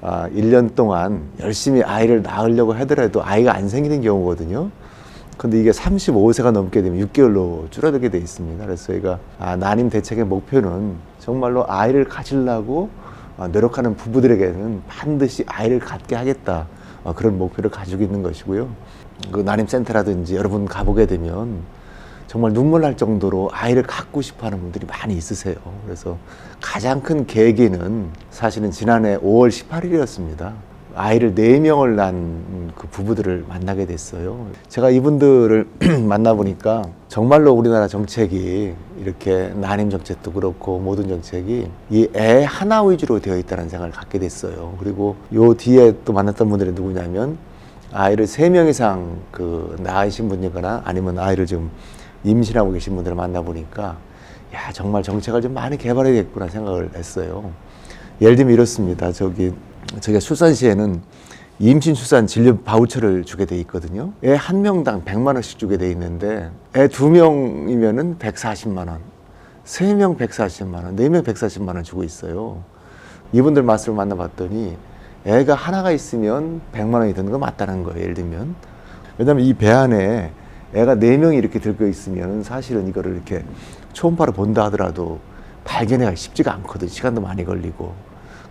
1년 동안 열심히 아이를 낳으려고 하더라도 아이가 안 생기는 경우거든요. 근데 이게 35세가 넘게 되면 6개월로 줄어들게 돼 있습니다. 그래서 저희가 난임 대책의 목표는 정말로 아이를 가지려고 노력하는 부부들에게는 반드시 아이를 갖게 하겠다, 그런 목표를 가지고 있는 것이고요. 그 난임센터라든지 여러분 가보게 되면 정말 눈물 날 정도로 아이를 갖고 싶어 하는 분들이 많이 있으세요. 그래서 가장 큰 계기는 사실은 지난해 5월 18일이었습니다. 아이를 4명을 낳은 그 부부들을 만나게 됐어요. 제가 이분들을 만나보니까 정말로 우리나라 정책이 이렇게 난임 정책도 그렇고 모든 정책이 이 애 하나 위주로 되어 있다는 생각을 갖게 됐어요. 그리고 요 뒤에 또 만났던 분들이 누구냐면 아이를 3명 이상 낳으신 분이거나 아니면 아이를 지금 임신하고 계신 분들을 만나보니까 야, 정말 정책을 좀 많이 개발해야겠구나 생각을 했어요. 예를 들면 이렇습니다. 저기 출산시에는 임신 출산 진료 바우처를 주게 돼 있거든요. 애 1명당 100만 원씩 주게 돼 있는데 애 2명이면은 140만 원, 3명 140만 원, 4명 140만 원 주고 있어요. 이분들 말씀을 만나봤더니 애가 하나가 있으면 100만 원이 드는 거 맞다는 거예요. 예를 들면. 왜냐하면 이 배 안에 애가 4명이 이렇게 들고 있으면 사실은 이거를 이렇게 초음파로 본다 하더라도 발견하기가 쉽지가 않거든요. 시간도 많이 걸리고.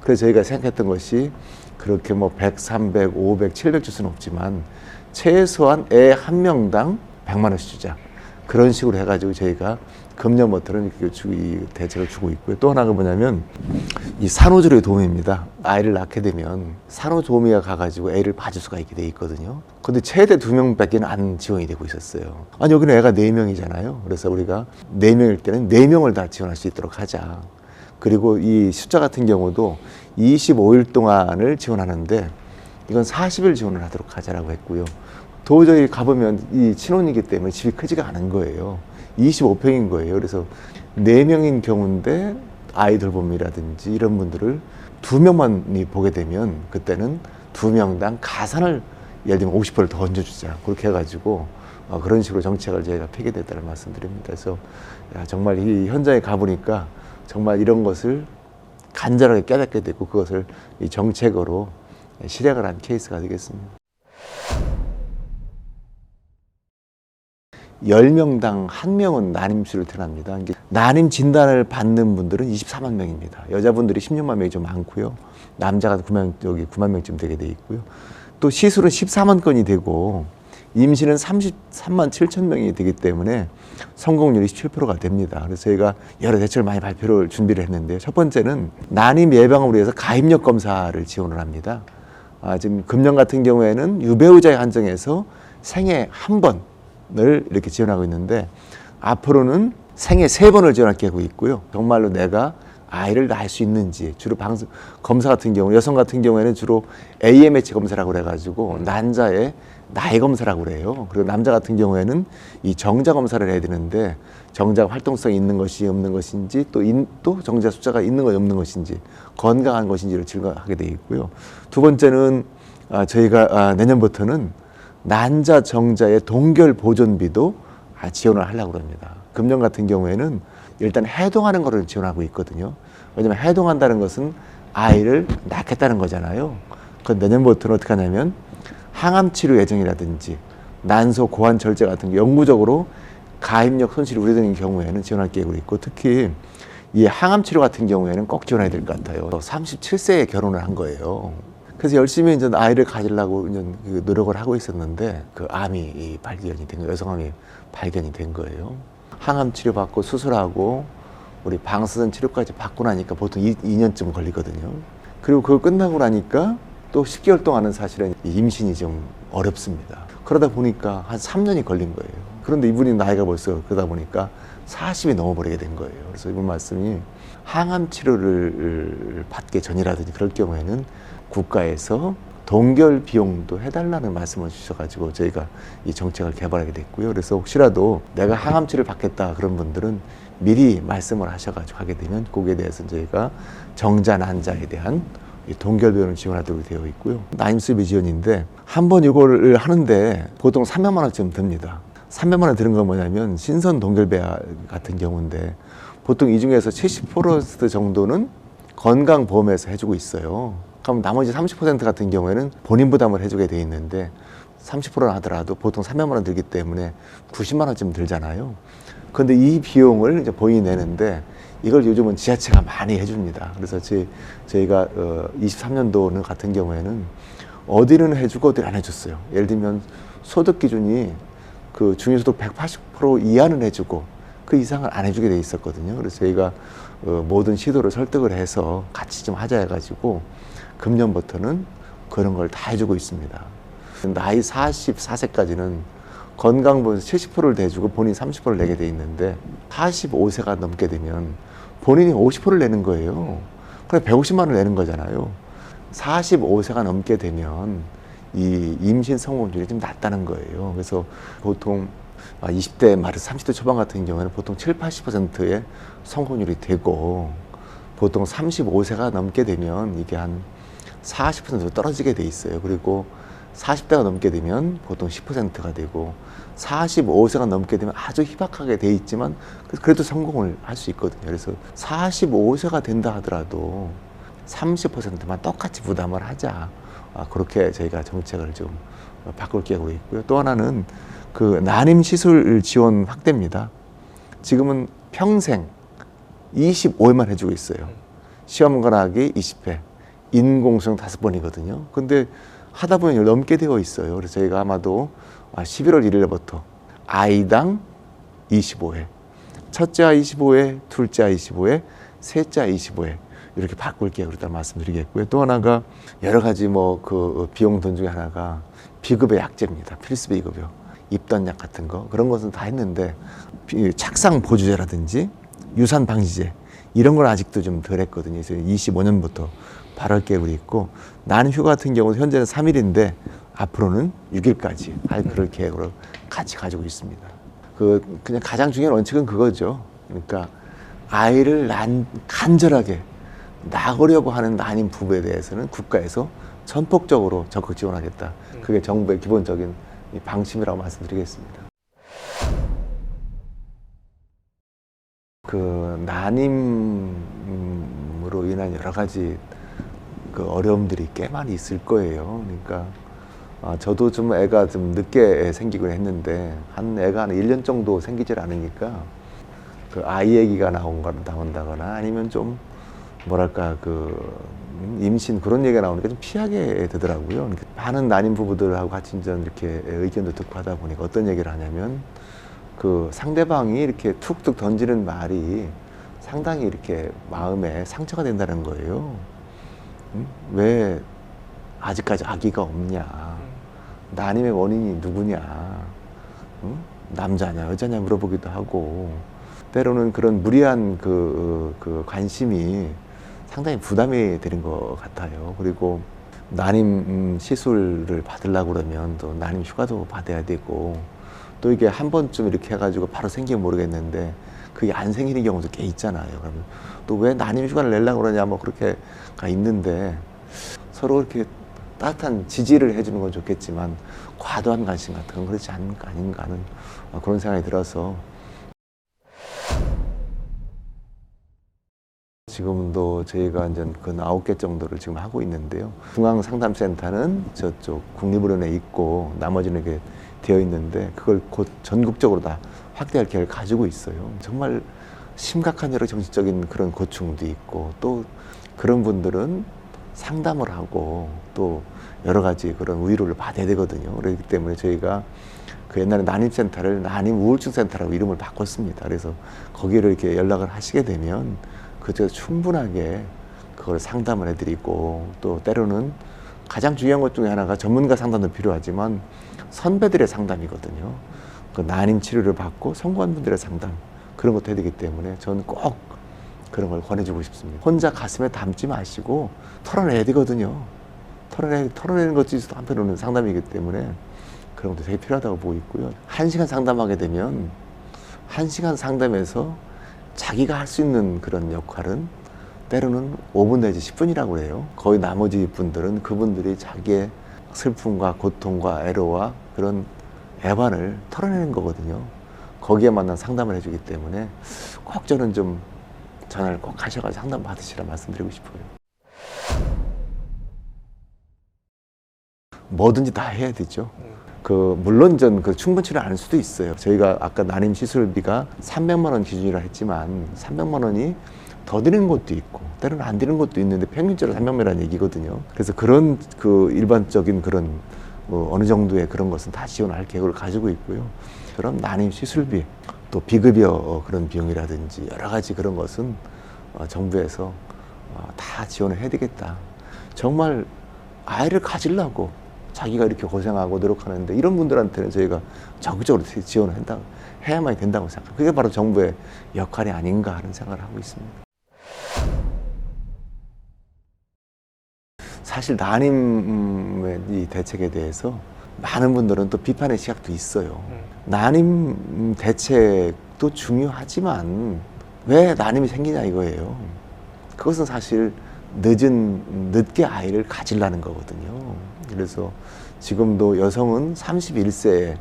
그래서 저희가 생각했던 것이 그렇게 뭐 100, 300, 500, 700 줄 수는 없지만 최소한 애 1명당 100만 원씩 주자. 그런 식으로 해가지고 저희가 금년부터는 이 대책을 주고 있고요. 또 하나가 뭐냐면 이 산후조리의 도우미입니다. 아이를 낳게 되면 산후조리가 가가지고 애를 봐줄 수가 있게 돼 있거든요. 근데 최대 2명밖에는 안 지원이 되고 있었어요. 아니 여기는 애가 4명이잖아요. 그래서 우리가 4명일 때는 4명을 다 지원할 수 있도록 하자. 그리고 이 숫자 같은 경우도 25일 동안을 지원하는데 이건 40일 지원을 하도록 하자라고 했고요. 도저히 가보면 이 친혼이기 때문에 집이 크지가 않은 거예요. 25평인 거예요. 그래서 4명인 경우인데 아이 돌봄이라든지 이런 분들을 2명만이 보게 되면 그때는 2명당 가산을 예를 들면 50%를 더 얹어주자. 그렇게 해가지고 그런 식으로 정책을 저희가 폐기됐다는 말씀드립니다. 그래서 정말 이 현장에 가보니까 정말 이런 것을 간절하게 깨닫게 됐고 그것을 이 정책으로 실행을 한 케이스가 되겠습니다. 10명당 1명은 난임수를 태어납니다. 난임 진단을 받는 분들은 24만 명입니다. 여자분들이 16만 명이 좀 많고요. 남자가 9만 명쯤 되게 돼 있고요. 또 시술은 14만 건이 되고 임신은 33만 7천 명이 되기 때문에 성공률이 17%가 됩니다. 그래서 저희가 여러 대책을 많이 준비를 했는데요. 첫 번째는 난임 예방을 위해서 가입력 검사를 지원을 합니다. 지금 금년 같은 경우에는 유배우자에 한정해서 생애 1번을 이렇게 지원하고 있는데 앞으로는 생애 3번을 지원하게 하고 있고요. 정말로 내가 아이를 낳을 수 있는지 주로 검사 같은 경우 여성 같은 경우에는 주로 AMH 검사라고 그래가지고 난자의 나이 검사라고 그래요. 그리고 남자 같은 경우에는 이 정자 검사를 해야 되는데 정자 활동성이 있는 것이 없는 것인지 또 정자 숫자가 있는 것이 없는 것인지 건강한 것인지를 질문하게 되어 있고요. 두 번째는 저희가 내년부터는 난자 정자의 동결 보존비도 지원을 하려고 합니다. 금년 같은 경우에는 일단 해동하는 거를 지원하고 있거든요. 왜냐하면 해동한다는 것은 아이를 낳겠다는 거잖아요. 그건 내년부터는 어떻게 하냐면 항암 치료 예정이라든지 난소 고환 절제 같은 게 영구적으로 가입력 손실이 우려되는 경우에는 지원할 계획으로 있고 특히 이 항암 치료 같은 경우에는 꼭 지원해야 될 것 같아요. 37세에 결혼을 한 거예요. 그래서 열심히 이제 아이를 가지려고 이제 노력을 하고 있었는데 그 암이 발견이 된 거예요. 여성암이 발견이 된 거예요. 항암 치료 받고 수술하고 우리 방사선 치료까지 받고 나니까 보통 2년쯤 걸리거든요. 그리고 그거 끝나고 나니까 또 10개월 동안은 사실은 임신이 좀 어렵습니다. 그러다 보니까 한 3년이 걸린 거예요. 그런데 이분이 나이가 벌써 그러다 보니까 40이 넘어버리게 된 거예요. 그래서 이분 말씀이 항암 치료를 받기 전이라든지 그럴 경우에는 국가에서 동결 비용도 해달라는 말씀을 주셔가지고 저희가 이 정책을 개발하게 됐고요. 그래서 혹시라도 내가 항암 치료를 받겠다 그런 분들은 미리 말씀을 하셔가지고 하게 되면 거기에 대해서 저희가 정자 난자에 대한 동결 비용을 지원하도록 되어 있고요. 난임 수비 지원인데 한 번 이거를 하는데 보통 300만 원쯤 듭니다. 300만 원 드는 건 뭐냐면 신선 동결배 같은 경우인데 보통 이 중에서 70% 정도는 건강보험에서 해주고 있어요. 그럼 나머지 30% 같은 경우에는 본인 부담을 해주게 돼 있는데 30%는 하더라도 보통 300만 원 들기 때문에 90만 원쯤 들잖아요. 그런데 이 비용을 이제 본인이 내는데 이걸 요즘은 지자체가 많이 해줍니다. 그래서 저희가 23년도 같은 경우에는 어디는 해주고 어디는 안 해줬어요. 예를 들면 소득 기준이 그 중위소득 180% 이하는 해주고 그 이상은 안 해주게 돼 있었거든요. 그래서 저희가 모든 시도를 설득을 해서 같이 좀 하자 해가지고 금년부터는 그런 걸 다 해주고 있습니다. 나이 44세까지는 건강보험에서 70%를 대주고 본인이 30%를 내게 돼 있는데 45세가 넘게 되면 본인이 50%를 내는 거예요. 그래 150만 원을 내는 거잖아요. 45세가 넘게 되면 이 임신 성공률이 좀 낮다는 거예요. 그래서 보통 20대 말에서 30대 초반 같은 경우에는 보통 7, 80%의 성공률이 되고 보통 35세가 넘게 되면 이게 한 40%로 떨어지게 돼 있어요. 그리고 40대가 넘게 되면 보통 10%가 되고 45세가 넘게 되면 아주 희박하게 돼 있지만 그래도 성공을 할 수 있거든요. 그래서 45세가 된다 하더라도 30%만 똑같이 부담을 하자. 그렇게 저희가 정책을 좀 바꿀 계획으로 있고요. 또 하나는 그 난임 시술 지원 확대입니다. 지금은 평생 25회만 해주고 있어요. 시험 권하기 20회, 인공수정 5번이거든요. 근데 하다 보면 넘게 되어 있어요. 그래서 저희가 아마도 11월 1일부터 아이당 25회, 첫째아 25회, 둘째아 25회, 셋째아 25회 이렇게 바꿀 계획으로 일단 말씀드리겠고요. 또 하나가 여러 가지 그 비용 돈 중에 하나가 비급여 약제입니다. 필수 비급여, 입단약 같은 거 그런 것은 다 했는데 착상 보조제라든지 유산 방지제 이런 건 아직도 좀 덜 했거든요. 그래서 25년부터 발할 계획이 있고 난임 휴가 같은 경우는 현재는 3일인데 앞으로는 6일까지 할 그럴 계획으로 같이 가지고 있습니다. 그냥 가장 중요한 원칙은 그거죠. 그러니까 아이를 간절하게 낳으려고 하는 난임 부부에 대해서는 국가에서 전폭적으로 적극 지원하겠다. 그게 정부의 기본적인 방침이라고 말씀드리겠습니다. 그 난임으로 인한 여러 가지 그 어려움들이 꽤 많이 있을 거예요. 그러니까 저도 좀 애가 좀 늦게 생기곤 했는데 한 애가 한 1년 정도 생기질 않으니까 그 아이 얘기가 나온다거나 아니면 좀 뭐랄까 임신 그런 얘기가 나오니까 좀 피하게 되더라고요. 많은 난임 부부들하고 같이 이렇게 의견도 듣고 하다 보니까 어떤 얘기를 하냐면 그 상대방이 이렇게 툭툭 던지는 말이 상당히 이렇게 마음에 상처가 된다는 거예요. 왜 아직까지 아기가 없냐? 난임의 원인이 누구냐? 남자냐 여자냐 물어보기도 하고 때로는 그런 무리한 그 관심이 상당히 부담이 되는 것 같아요. 그리고 난임 시술을 받으려고 그러면 또 난임 휴가도 받아야 되고 또 이게 한 번쯤 이렇게 해가지고 바로 생기면 모르겠는데 그게 안 생기는 경우도 꽤 있잖아요. 그러면 또 왜 난임 휴가를 내려고 그러냐 뭐 그렇게가 있는데 서로 이렇게 따뜻한 지지를 해주는 건 좋겠지만 과도한 관심 같은 건 그렇지 않은가 하는 그런 생각이 들어서 지금도 저희가 이제 그 9개 정도를 지금 하고 있는데요. 중앙상담센터는 저쪽 국립의료원에 있고 나머지는 이렇게 되어 있는데 그걸 곧 전국적으로 다 확대할 계획을 가지고 있어요. 정말 심각한 여러 정신적인 그런 고충도 있고 또 그런 분들은 상담을 하고 또 여러 가지 그런 위로를 받아야 되거든요. 그렇기 때문에 저희가 그 옛날에 난임센터를 난임우울증센터라고 이름을 바꿨습니다. 그래서 거기를 이렇게 연락을 하시게 되면 그쪽에서 충분하게 그걸 상담을 해드리고 또 때로는 가장 중요한 것 중에 하나가 전문가 상담도 필요하지만 선배들의 상담이거든요. 그 난임 치료를 받고 성공한 분들의 상담 그런 것도 해야 되기 때문에 저는 꼭 그런 걸 권해주고 싶습니다. 혼자 가슴에 담지 마시고 털어내야 되거든요. 털어내는 것도 한편으로는 상담이기 때문에 그런 것도 되게 필요하다고 보고 있고요. 1시간 상담하게 되면 1시간 상담에서 자기가 할 수 있는 그런 역할은 때로는 5분 내지 10분이라고 해요. 거의 나머지 분들은 그분들이 자기의 슬픔과 고통과 애로와 그런 애환을 털어내는 거거든요. 거기에 맞는 상담을 해주기 때문에 꼭 저는 좀 전화를 꼭 하셔가지고 상담 받으시라 말씀드리고 싶어요. 뭐든지 다 해야 되죠. 물론 충분치는 않을 수도 있어요. 저희가 아까 난임 시술비가 300만 원 기준이라 했지만 300만 원이 더 드는 것도 있고 때로는 안 드는 것도 있는데 평균적으로 300만이라는 얘기거든요. 그래서 그런 일반적인 그런 어느 정도의 그런 것은 다 지원할 계획을 가지고 있고요. 그럼 난임 시술비 또 비급여 그런 비용이라든지 여러 가지 그런 것은 정부에서 다 지원을 해야 되겠다. 정말 아이를 가지려고 자기가 이렇게 고생하고 노력하는데 이런 분들한테는 저희가 적극적으로 지원을 해야만 된다고 생각합니다. 그게 바로 정부의 역할이 아닌가 하는 생각을 하고 있습니다. 사실 난임의 이 대책에 대해서 많은 분들은 또 비판의 시각도 있어요. 난임 대책도 중요하지만 왜 난임이 생기냐 이거예요. 그것은 사실 늦게 아이를 가지려는 거거든요. 그래서 지금도 여성은 31세에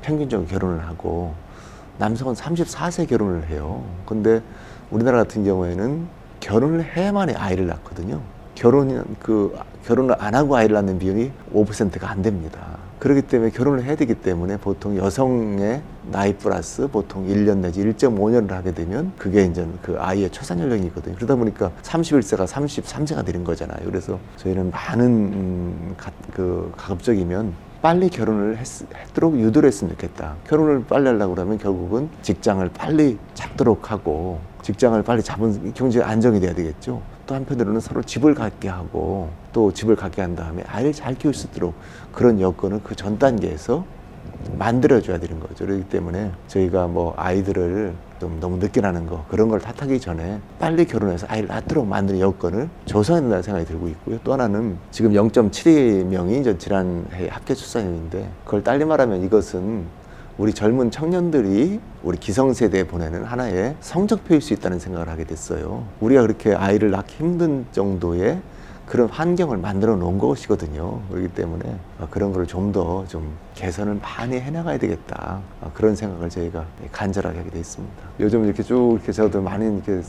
평균적으로 결혼을 하고 남성은 34세 결혼을 해요. 근데 우리나라 같은 경우에는 결혼을 해야만이 아이를 낳거든요. 결혼을 안 하고 아이를 낳는 비율이 5%가 안 됩니다. 그렇기 때문에 결혼을 해야 되기 때문에 보통 여성의 나이 플러스 보통 1년 내지 1.5년을 하게 되면 그게 이제 그 아이의 초산 연령이거든요. 그러다 보니까 31세가 33세가 되는 거잖아요. 그래서 저희는 많은 가급적이면 빨리 결혼을 했도록 유도를 했으면 좋겠다. 결혼을 빨리 하려고 그러면 결국은 직장을 빨리 잡도록 하고 직장을 빨리 잡은 경제가 안정이 돼야 되겠죠. 또 한편으로는 서로 집을 갖게 하고 또 집을 갖게 한 다음에 아이를 잘 키울 수 있도록 그런 여건을 그 전 단계에서 만들어줘야 되는 거죠. 그렇기 때문에 저희가 아이들을 좀 너무 늦게 낳는 거 그런 걸 탓하기 전에 빨리 결혼해서 아이를 낳도록 만드는 여건을 조성해야 된다는 생각이 들고 있고요. 또 하나는 지금 0.72명이 이제 지난해 합계 출산율인데 그걸 딸리 말하면 이것은 우리 젊은 청년들이 우리 기성세대에 보내는 하나의 성적표일 수 있다는 생각을 하게 됐어요. 우리가 그렇게 아이를 낳기 힘든 정도의 그런 환경을 만들어 놓은 것이거든요. 그렇기 때문에 그런 걸 좀 더 개선을 많이 해나가야 되겠다. 그런 생각을 저희가 간절하게 하게 돼 있습니다. 요즘 이렇게 쭉 저도 많이 이렇게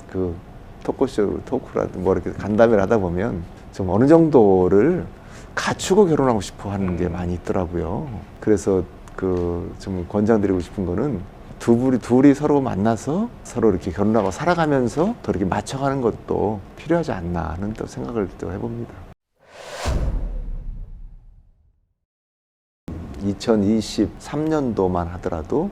토크라든 이렇게 간담회를 하다 보면 좀 어느 정도를 갖추고 결혼하고 싶어 하는 게 많이 있더라고요. 그래서 좀 권장드리고 싶은 거는 둘이 서로 만나서 서로 이렇게 결혼하고 살아가면서 더 이렇게 맞춰가는 것도 필요하지 않나 하는 또 생각을 또 해봅니다. 2023년도만 하더라도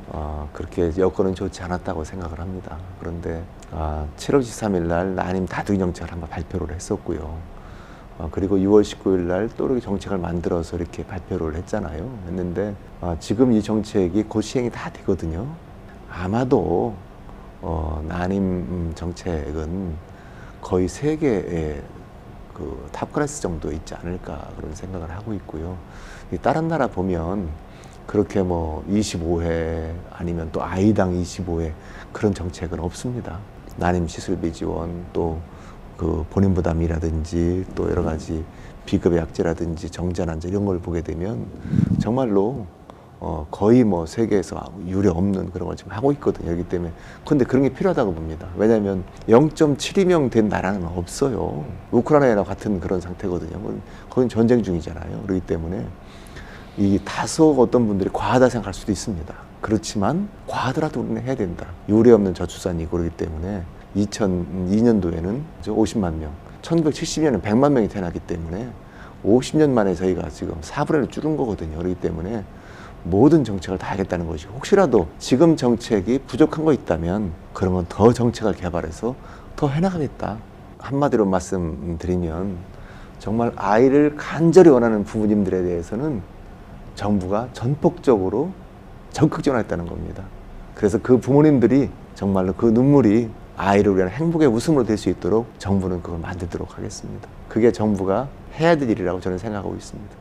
그렇게 여건은 좋지 않았다고 생각을 합니다. 그런데 7월 13일 날 난임 다둥이 정책을 한번 발표를 했었고요. 그리고 6월 19일 날 또 이렇게 정책을 만들어서 이렇게 발표를 했는데 지금 이 정책이 곧 시행이 다 되거든요. 아마도 난임 정책은 거의 세계의 탑클래스 정도 있지 않을까 그런 생각을 하고 있고요. 다른 나라 보면 그렇게 25회 아니면 또 아이당 25회 그런 정책은 없습니다. 난임 시술비 지원 또 본인 부담이라든지 또 여러 가지 비급여 약제라든지 정자난자 이런 걸 보게 되면 정말로 거의 세계에서 유례 없는 그런 걸 지금 하고 있거든요. 그렇기 때문에 근데 그런 게 필요하다고 봅니다. 왜냐하면 0.72명 된 나라는 없어요. 우크라이나와 같은 그런 상태거든요. 거긴 전쟁 중이잖아요. 그렇기 때문에 이 다소 어떤 분들이 과하다 생각할 수도 있습니다. 그렇지만 과하더라도 우리는 해야 된다. 유례 없는 저출산이고 그렇기 때문에 2002년도에는 50만 명, 1970년에는 100만 명이 태어나기 때문에 50년 만에 저희가 지금 4분의 1을 줄은 거거든요. 그렇기 때문에 모든 정책을 다 하겠다는 것이고 혹시라도 지금 정책이 부족한 거 있다면 그런 건 더 정책을 개발해서 더 해나가겠다. 한마디로 말씀드리면 정말 아이를 간절히 원하는 부모님들에 대해서는 정부가 전폭적으로 적극 지원했다는 겁니다. 그래서 그 부모님들이 정말로 그 눈물이 아이를 위한 행복의 웃음으로 될 수 있도록 정부는 그걸 만들도록 하겠습니다. 그게 정부가 해야 될 일이라고 저는 생각하고 있습니다.